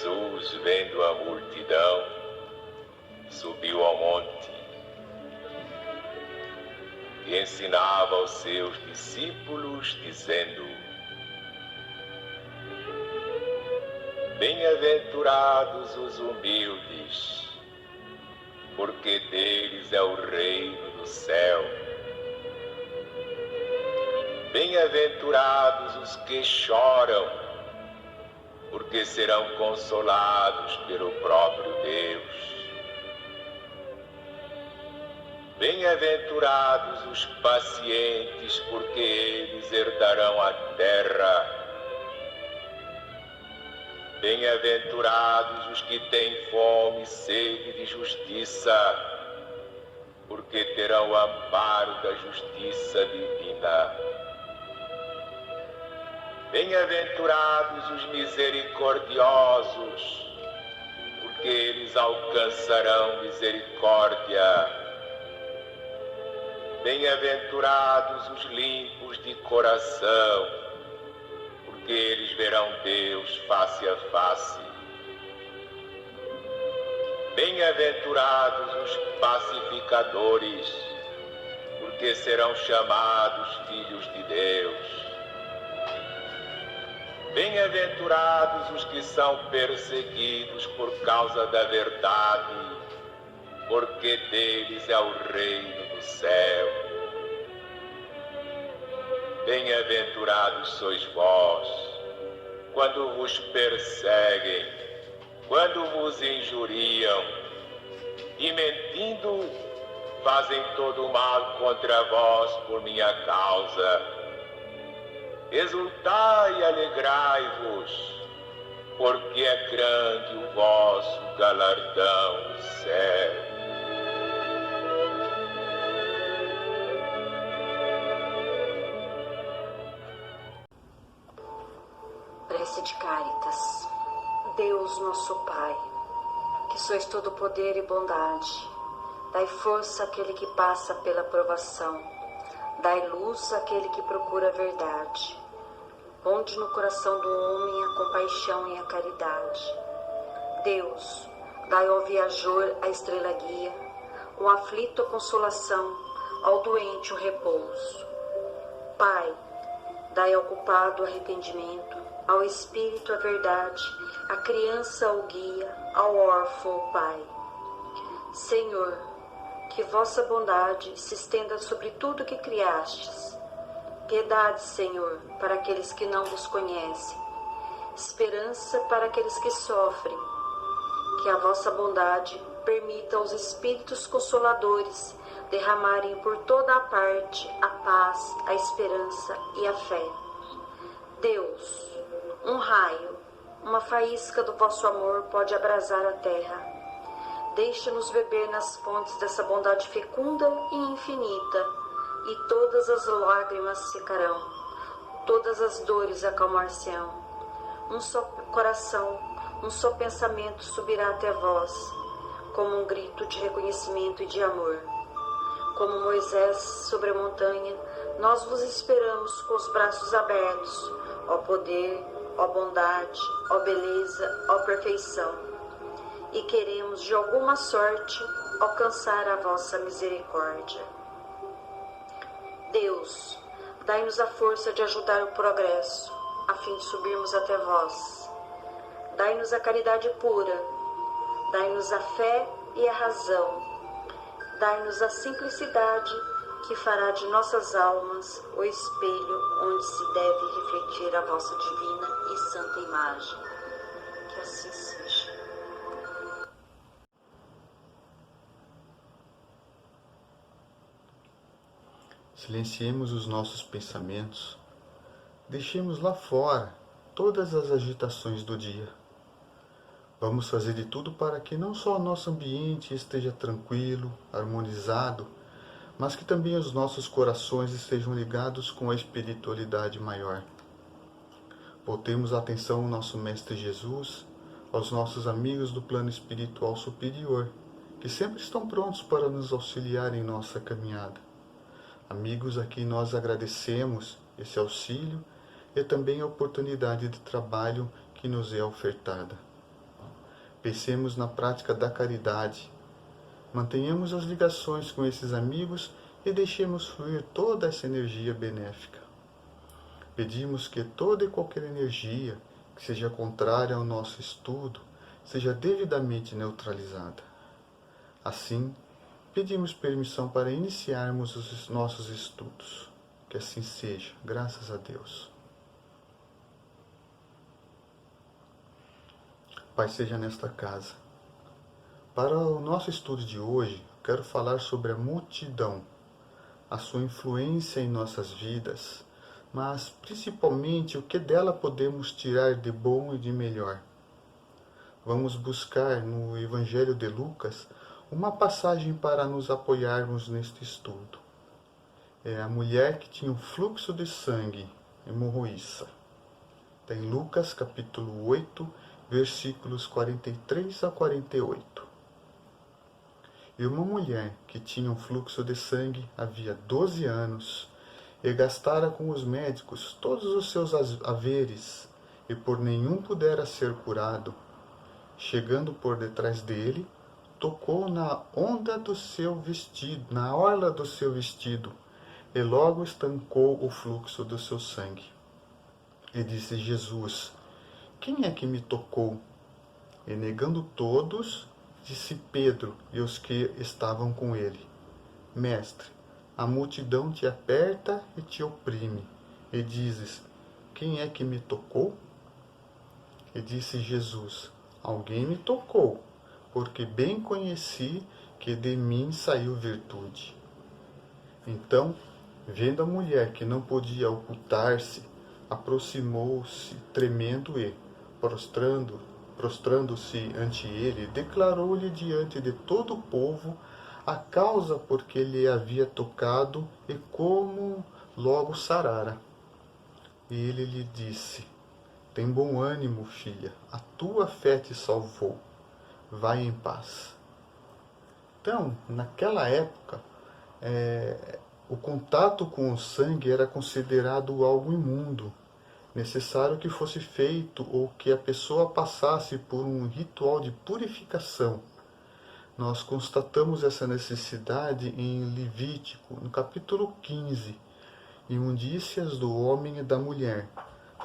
Jesus, vendo a multidão, subiu ao monte e ensinava aos seus discípulos, dizendo: Bem-aventurados os humildes, porque deles é o reino do céu. Bem-aventurados os que choram, porque serão consolados pelo próprio Deus. Bem-aventurados os pacientes, porque eles herdarão a terra. Bem-aventurados os que têm fome e sede de justiça, porque terão o amparo da justiça divina. Bem-aventurados os misericordiosos, porque eles alcançarão misericórdia. Bem-aventurados os limpos de coração, porque eles verão Deus face a face. Bem-aventurados os pacificadores, porque serão chamados filhos de Deus. Bem-aventurados os que são perseguidos por causa da verdade, porque deles é o reino do céu. Bem-aventurados sois vós, quando vos perseguem, quando vos injuriam, e mentindo fazem todo o mal contra vós por minha causa. Exultai e alegrai-vos, porque é grande o vosso galardão no céu. Prece de Cáritas. Deus nosso Pai, que sois todo poder e bondade, dai força àquele que passa pela provação, dai luz àquele que procura a verdade. Ponde no coração do homem a compaixão e a caridade. Deus, dai ao viajor a estrela guia, ao aflito a consolação, ao doente o repouso. Pai, dai ao culpado o arrependimento, ao espírito a verdade, à criança o guia, ao órfão o Pai. Senhor, que vossa bondade se estenda sobre tudo que criastes. Piedade, Senhor, para aqueles que não vos conhecem. Esperança para aqueles que sofrem. Que a vossa bondade permita aos Espíritos Consoladores derramarem por toda a parte a paz, a esperança e a fé. Deus, um raio, uma faísca do vosso amor pode abrasar a terra. Deixa-nos beber nas fontes dessa bondade fecunda e infinita, e todas as lágrimas secarão, todas as dores acalmar-se-ão. Um só coração, um só pensamento subirá até vós, como um grito de reconhecimento e de amor. Como Moisés sobre a montanha, nós vos esperamos com os braços abertos, ó poder, ó bondade, ó beleza, ó perfeição. E queremos, de alguma sorte, alcançar a vossa misericórdia. Deus, dai-nos a força de ajudar o progresso, a fim de subirmos até vós. Dai-nos a caridade pura, dai-nos a fé e a razão. Dai-nos a simplicidade que fará de nossas almas o espelho onde se deve refletir a vossa divina e santa imagem. Que assim seja. Silenciemos os nossos pensamentos, deixemos lá fora todas as agitações do dia. Vamos fazer de tudo para que não só o nosso ambiente esteja tranquilo, harmonizado, mas que também os nossos corações estejam ligados com a espiritualidade maior. Voltemos a atenção ao nosso Mestre Jesus, aos nossos amigos do plano espiritual superior, que sempre estão prontos para nos auxiliar em nossa caminhada. Amigos a quem nós agradecemos esse auxílio e também a oportunidade de trabalho que nos é ofertada. Pensemos na prática da caridade. Mantenhamos as ligações com esses amigos e deixemos fluir toda essa energia benéfica. Pedimos que toda e qualquer energia que seja contrária ao nosso estudo seja devidamente neutralizada. Assim, pedimos permissão para iniciarmos os nossos estudos. Que assim seja, graças a Deus. Pai seja nesta casa. Para o nosso estudo de hoje, quero falar sobre a multidão, a sua influência em nossas vidas, mas principalmente o que dela podemos tirar de bom e de melhor. Vamos buscar no Evangelho de Lucas uma passagem para nos apoiarmos neste estudo. É a mulher que tinha um fluxo de sangue, hemorroíça. Está em Lucas capítulo 8, versículos 43 a 48. E uma mulher que tinha um fluxo de sangue havia 12 anos e gastara com os médicos todos os seus haveres e por nenhum pudera ser curado, chegando por detrás dele, tocou na onda do seu vestido, na orla do seu vestido, e logo estancou o fluxo do seu sangue. E disse Jesus: quem é que me tocou? E negando todos, disse Pedro e os que estavam com ele: Mestre, a multidão te aperta e te oprime, e dizes: quem é que me tocou? E disse Jesus: alguém me tocou, porque bem conheci que de mim saiu virtude. Então, vendo a mulher que não podia ocultar-se, aproximou-se tremendo e, prostrando-se ante ele, declarou-lhe diante de todo o povo a causa por que lhe havia tocado e como logo sarara. E ele lhe disse: tem bom ânimo, filha, a tua fé te salvou. Vai em paz. Então, naquela época, o contato com o sangue era considerado algo imundo, necessário que fosse feito ou que a pessoa passasse por um ritual de purificação. Nós constatamos essa necessidade em Levítico, no capítulo 15, Imundícias do homem e da mulher,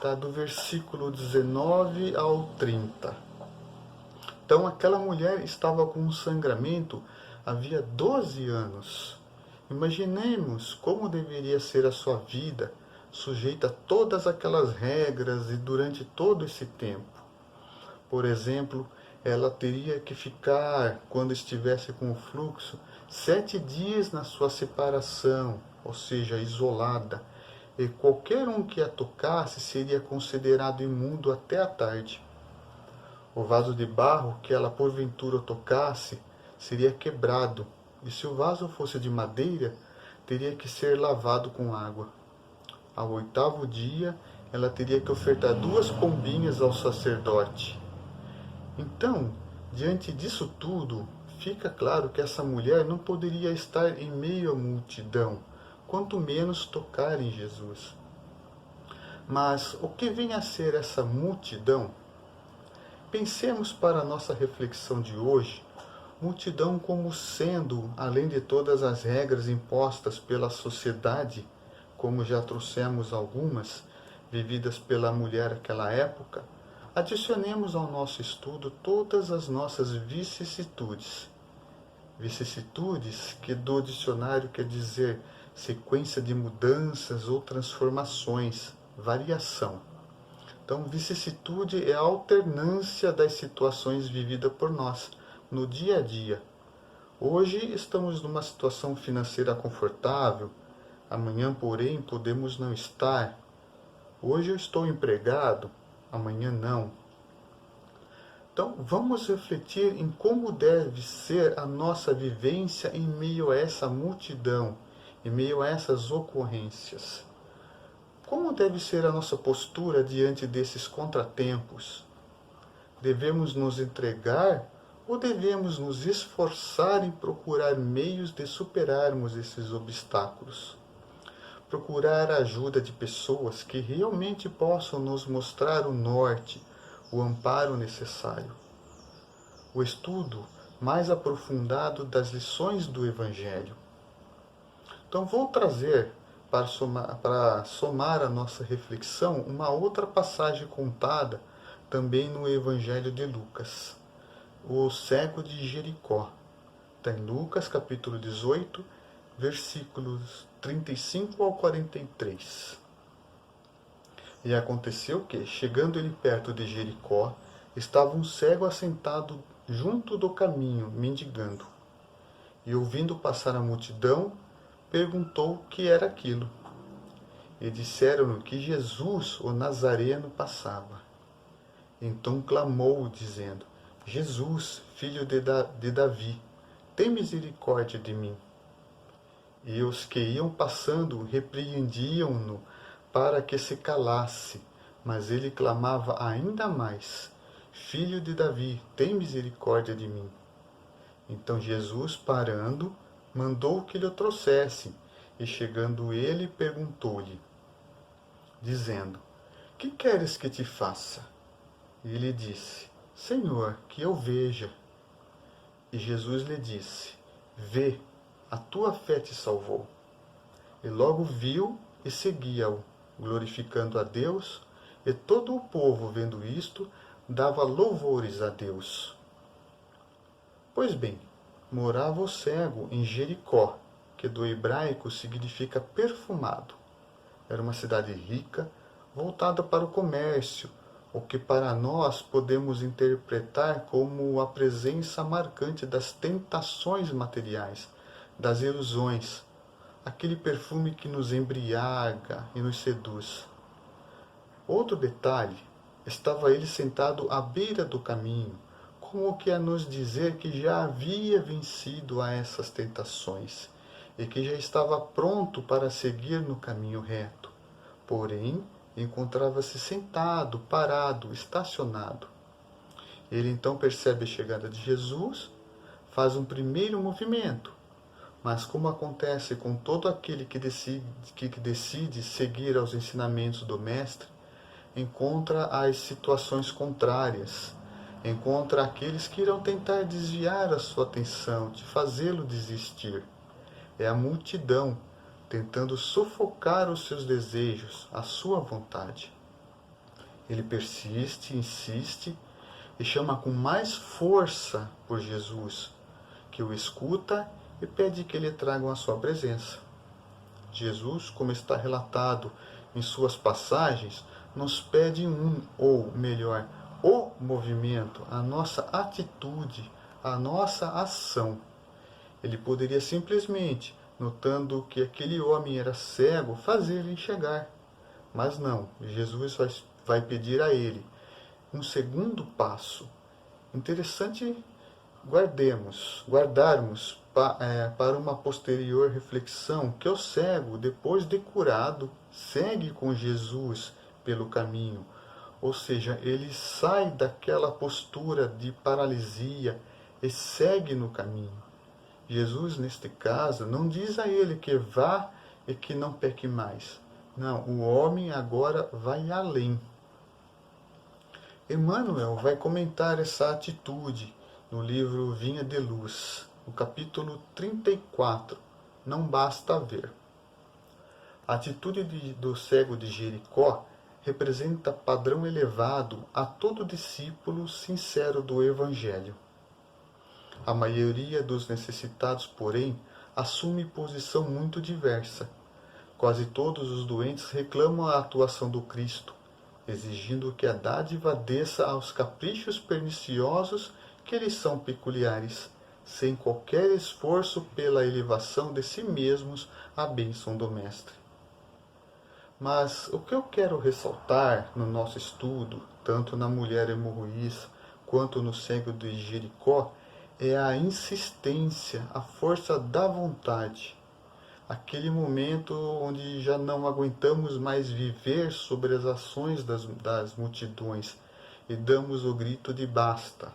tá? Do versículo 19 ao 30. Então aquela mulher estava com um sangramento havia 12 anos. Imaginemos como deveria ser a sua vida, sujeita a todas aquelas regras e durante todo esse tempo. Por exemplo, ela teria que ficar, quando estivesse com o fluxo, 7 dias na sua separação, ou seja, isolada, e qualquer um que a tocasse seria considerado imundo até a tarde. O vaso de barro que ela porventura tocasse seria quebrado, e se o vaso fosse de madeira, teria que ser lavado com água. Ao 8º dia, ela teria que ofertar 2 pombinhas ao sacerdote. Então, diante disso tudo, fica claro que essa mulher não poderia estar em meio à multidão, quanto menos tocar em Jesus. Mas o que vem a ser essa multidão? Pensemos para a nossa reflexão de hoje, multidão como sendo, além de todas as regras impostas pela sociedade, como já trouxemos algumas, vividas pela mulher naquela época, adicionemos ao nosso estudo todas as nossas vicissitudes. Vicissitudes que do dicionário quer dizer sequência de mudanças ou transformações, variação. Então, vicissitude é a alternância das situações vividas por nós no dia a dia. Hoje estamos numa situação financeira confortável, amanhã, porém, podemos não estar. Hoje eu estou empregado, amanhã não. Então, vamos refletir em como deve ser a nossa vivência em meio a essa multidão, em meio a essas ocorrências. Como deve ser a nossa postura diante desses contratempos? Devemos nos entregar ou devemos nos esforçar em procurar meios de superarmos esses obstáculos? Procurar a ajuda de pessoas que realmente possam nos mostrar o norte, o amparo necessário. o estudo mais aprofundado das lições do Evangelho. Então vou trazer para somar a nossa reflexão uma outra passagem contada também no Evangelho de Lucas, o cego de Jericó. Está em Lucas capítulo 18, versículos 35 ao 43. E aconteceu que, chegando ele perto de Jericó, estava um cego assentado junto do caminho, mendigando. E ouvindo passar a multidão, perguntou o que era aquilo. E disseram-lhe que Jesus, o Nazareno, passava. Então clamou, dizendo: Jesus, filho de Davi, tem misericórdia de mim. E os que iam passando repreendiam-no para que se calasse, mas ele clamava ainda mais: Filho de Davi, tem misericórdia de mim. Então Jesus, parando, mandou que lhe o trouxessem, e chegando ele, perguntou-lhe, dizendo: Que queres que te faça? E ele disse: Senhor, que eu veja. E Jesus lhe disse: Vê, a tua fé te salvou. E logo viu e seguia-o, glorificando a Deus, e todo o povo, vendo isto, dava louvores a Deus. Pois bem, morava o cego em Jericó, que do hebraico significa perfumado. Era uma cidade rica, voltada para o comércio, o que para nós podemos interpretar como a presença marcante das tentações materiais, das ilusões, aquele perfume que nos embriaga e nos seduz. Outro detalhe, estava ele sentado à beira do caminho, como que a nos dizer que já havia vencido a essas tentações e que já estava pronto para seguir no caminho reto. Porém, encontrava-se sentado, parado, estacionado. Ele então percebe a chegada de Jesus, faz um primeiro movimento, mas como acontece com todo aquele que decide seguir aos ensinamentos do Mestre, encontra as situações contrárias, encontra aqueles que irão tentar desviar a sua atenção, de fazê-lo desistir. É a multidão tentando sufocar os seus desejos, a sua vontade. Ele persiste, insiste e chama com mais força por Jesus, que o escuta e pede que lhe tragam a sua presença. Jesus, como está relatado em suas passagens, nos pede ou melhor, o movimento, a nossa atitude, a nossa ação. Ele poderia simplesmente, notando que aquele homem era cego, fazer-lhe enxergar. Mas não, Jesus vai pedir a ele um segundo passo. Interessante guardarmos para uma posterior reflexão que o cego, depois de curado, segue com Jesus pelo caminho. Ou seja, ele sai daquela postura de paralisia e segue no caminho. Jesus, neste caso, não diz a ele que vá e que não peque mais. Não, o homem agora vai além. Emmanuel vai comentar essa atitude no livro Vinha de Luz, no capítulo 34, Não Basta Ver. A atitude do cego de Jericó representa padrão elevado a todo discípulo sincero do Evangelho. A maioria dos necessitados, porém, assume posição muito diversa. Quase todos os doentes reclamam a atuação do Cristo, exigindo que a dádiva desça aos caprichos perniciosos que lhes são peculiares, sem qualquer esforço pela elevação de si mesmos à bênção do Mestre. Mas o que eu quero ressaltar no nosso estudo, tanto na mulher hemorroíça quanto no cego de Jericó, é a insistência, a força da vontade. Aquele momento onde já não aguentamos mais viver sobre as ações das multidões e damos o grito de basta.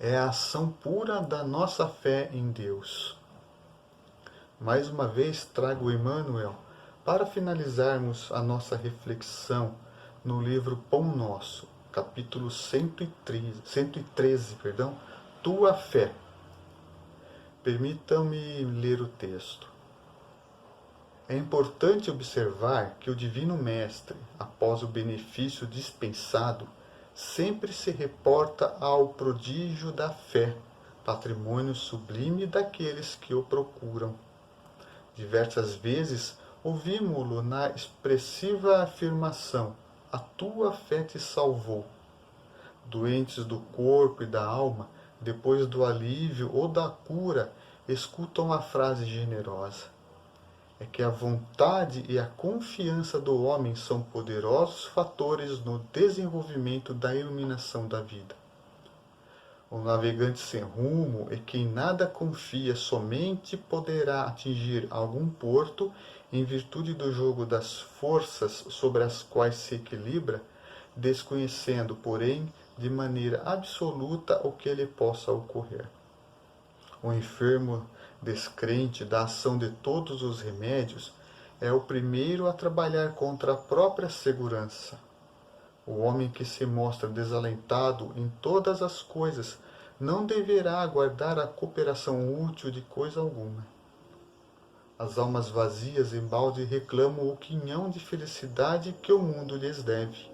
É a ação pura da nossa fé em Deus. Mais uma vez trago Emmanuel para finalizarmos a nossa reflexão no livro Pão Nosso, capítulo 113, Tua Fé. Permitam-me ler o texto. É importante observar que o Divino Mestre, após o benefício dispensado, sempre se reporta ao prodígio da fé, patrimônio sublime daqueles que o procuram. Diversas vezes ouvimos-lo na expressiva afirmação: a tua fé te salvou. Doentes do corpo e da alma, depois do alívio ou da cura, escutam a frase generosa: é que a vontade e a confiança do homem são poderosos fatores no desenvolvimento da iluminação da vida. O navegante sem rumo e quem nada confia somente poderá atingir algum porto em virtude do jogo das forças sobre as quais se equilibra, desconhecendo, porém, de maneira absoluta o que lhe possa ocorrer. O enfermo descrente da ação de todos os remédios é o primeiro a trabalhar contra a própria segurança. O homem que se mostra desalentado em todas as coisas não deverá aguardar a cooperação útil de coisa alguma. As almas vazias embalde reclamam o quinhão de felicidade que o mundo lhes deve.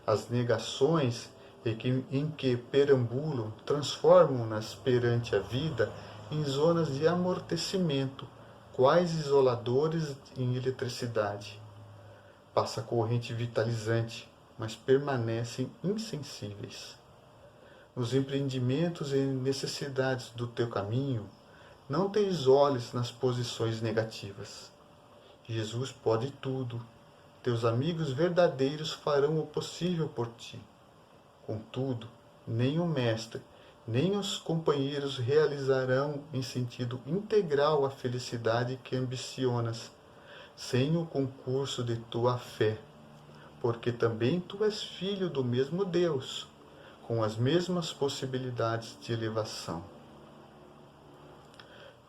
As negações em que perambulam transformam-nas perante a vida em zonas de amortecimento, quais isoladores em eletricidade. Passa a corrente vitalizante, mas permanecem insensíveis. Nos empreendimentos e necessidades do teu caminho, não te isoles nas posições negativas. Jesus pode tudo. Teus amigos verdadeiros farão o possível por ti. Contudo, nem o mestre, nem os companheiros realizarão em sentido integral a felicidade que ambicionas, sem o concurso de tua fé, porque também tu és filho do mesmo Deus, com as mesmas possibilidades de elevação.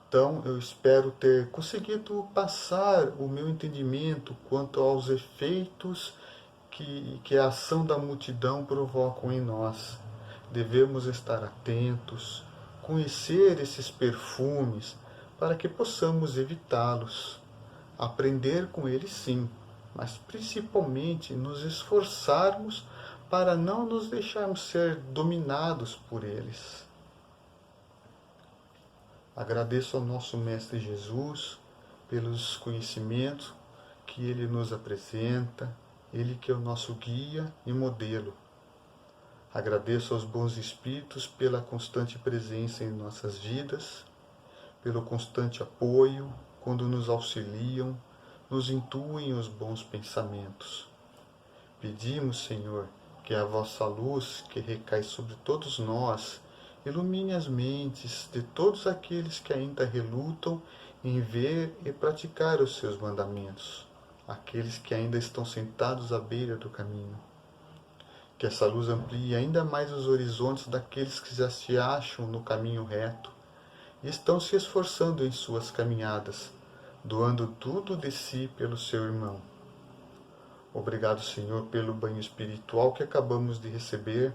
Então, eu espero ter conseguido passar o meu entendimento quanto aos efeitos que a ação da multidão provocam em nós. Devemos estar atentos, conhecer esses perfumes, para que possamos evitá-los. Aprender com eles sim, mas principalmente nos esforçarmos para não nos deixarmos ser dominados por eles. Agradeço ao nosso Mestre Jesus pelos conhecimentos que Ele nos apresenta, Ele que é o nosso guia e modelo. Agradeço aos bons espíritos pela constante presença em nossas vidas, pelo constante apoio, quando nos auxiliam, nos intuem os bons pensamentos. Pedimos, Senhor, que a vossa luz, que recai sobre todos nós, ilumine as mentes de todos aqueles que ainda relutam em ver e praticar os seus mandamentos, aqueles que ainda estão sentados à beira do caminho. Que essa luz amplie ainda mais os horizontes daqueles que já se acham no caminho reto e estão se esforçando em suas caminhadas, doando tudo de si pelo seu irmão. Obrigado, Senhor, pelo banho espiritual que acabamos de receber.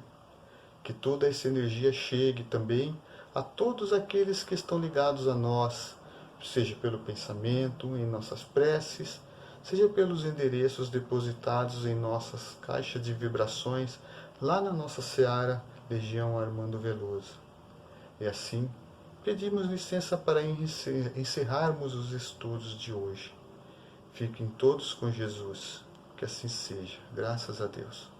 Que toda essa energia chegue também a todos aqueles que estão ligados a nós, seja pelo pensamento, em nossas preces, seja pelos endereços depositados em nossas caixas de vibrações, lá na nossa seara, Legião Armando Veloso. E assim, pedimos licença para encerrarmos os estudos de hoje. Fiquem todos com Jesus. Que assim seja. Graças a Deus.